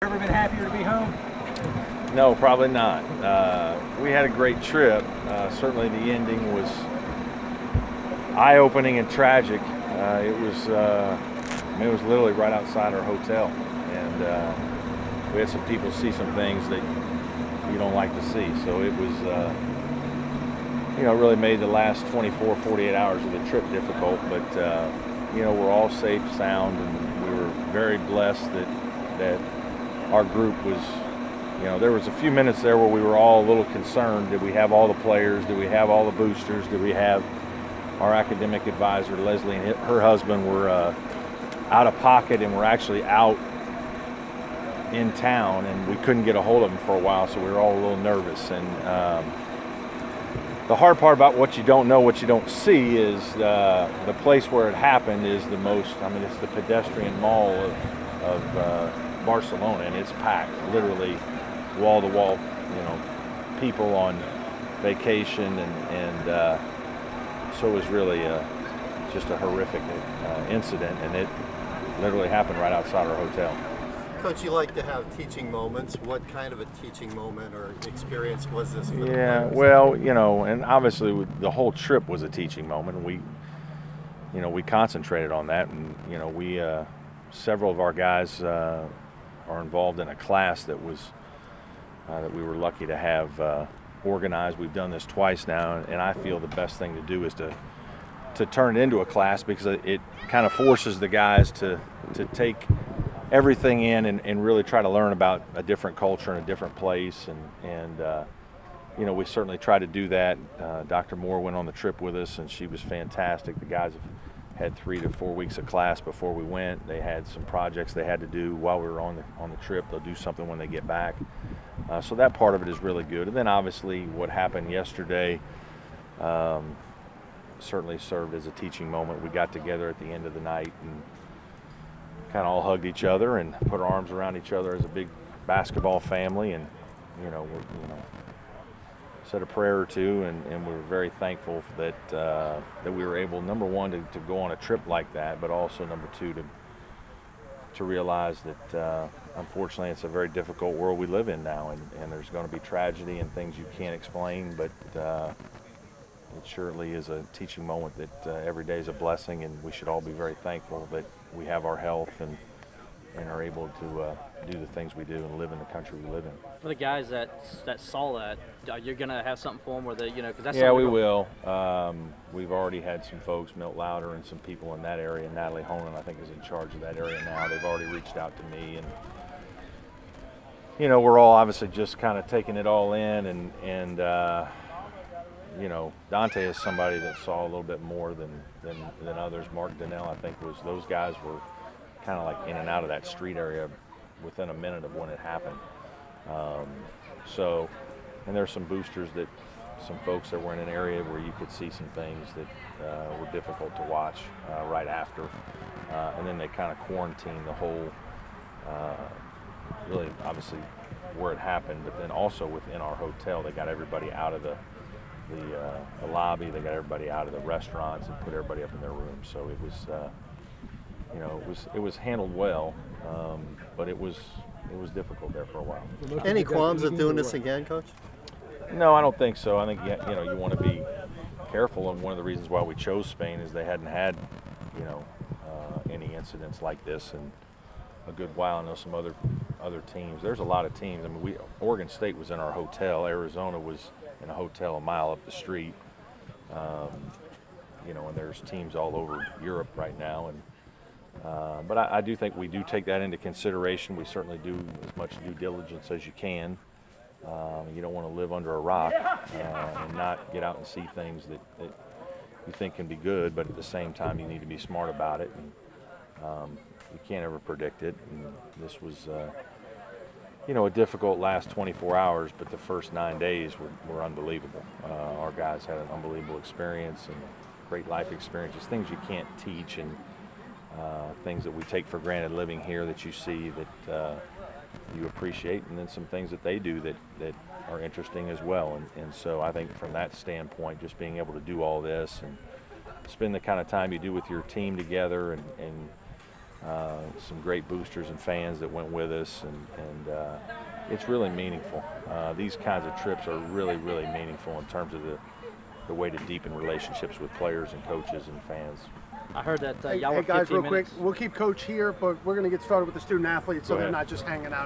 Ever been happier to be home? No, probably not. We had a great trip. Certainly the ending was eye-opening and tragic. It was literally right outside our hotel, and we had some people see some things that you don't like to see. So it was, really made the last 24, 48 hours of the trip difficult. But we're all safe, sound, and we were very blessed that our group was. There was a few minutes there where we were all a little concerned. Did we have all the players? Did we have all the boosters? Did we have our academic advisor, Leslie, and her husband were out of pocket and were actually out in town, and we couldn't get a hold of them for a while, so we were all a little nervous. And the hard part about what you don't know, what you don't see, is the place where it happened is the most, it's the pedestrian mall of Barcelona, and it's packed, literally wall to wall, people on vacation, and so it was really just a horrific incident, and it literally happened right outside our hotel. Coach, you like to have teaching moments. What kind of a teaching moment or experience was this for the Yeah, players? well, and obviously the whole trip was a teaching moment. We concentrated on that, and we several of our guys are involved in a class that we were lucky to have organized. We've done this twice now, and I feel the best thing to do is to turn it into a class, because it kind of forces the guys to take everything in and really try to learn about a different culture and a different place, and we certainly try to do that. Dr. Moore went on the trip with us, and she was fantastic. The guys have had 3 to 4 weeks of class before we went. They had some projects they had to do while we were on the trip. They'll do something when they get back. So that part of it is really good. And then obviously what happened yesterday certainly served as a teaching moment. We got together at the end of the night and kind of all hugged each other and put our arms around each other as a big basketball family, and said a prayer or two, and we were very thankful that we were able, number one, to go on a trip like that, but also number two, to realize that unfortunately it's a very difficult world we live in now, and there's going to be tragedy and things you can't explain, but it surely is a teaching moment that every day is a blessing, and we should all be very thankful that we have our health and are able to do the things we do and live in the country we live in. For the guys that saw that, you're gonna have something for them where they, because that's yeah, we will. We've already had some folks, Milt Louder and some people in that area. Natalie Honan, I think, is in charge of that area now. They've already reached out to me, and we're all obviously just kind of taking it all in, and Dante is somebody that saw a little bit more than others. Mark Donnell, I think, those guys were kind of like in and out of that street area within a minute of when it happened. And there's some boosters some folks that were in an area where you could see some things that were difficult to watch right after. And then they kind of quarantined the whole, really obviously where it happened, but then also within our hotel, they got everybody out of the lobby, they got everybody out of the restaurants and put everybody up in their rooms. So it was, it was handled well, but it was difficult there for a while. Any qualms of doing this again, Coach? No, I don't think so. I think you want to be careful, and one of the reasons why we chose Spain is they hadn't had any incidents like this in a good while. I know some other teams. There's a lot of teams. Oregon State was in our hotel. Arizona was in a hotel a mile up the street. And there's teams all over Europe right now, but I do think we do take that into consideration. We certainly do as much due diligence as you can. You don't want to live under a rock and not get out and see things that you think can be good, but at the same time you need to be smart about it. And you can't ever predict it. And this was a difficult last 24 hours, but the first 9 days were unbelievable. Our guys had an unbelievable experience and great life experiences, things you can't teach, and things that we take for granted living here that you see that you appreciate, and then some things that they do that are interesting as well. And so I think from that standpoint, just being able to do all this and spend the kind of time you do with your team together and some great boosters and fans that went with us, and it's really meaningful. These kinds of trips are really, really meaningful in terms of the way to deepen relationships with players and coaches and fans. I heard that Hey, y'all were guys, 15 real minutes. quick, we'll keep Coach here, but we're going to get started with the student athletes so Go they're ahead. not just hanging out.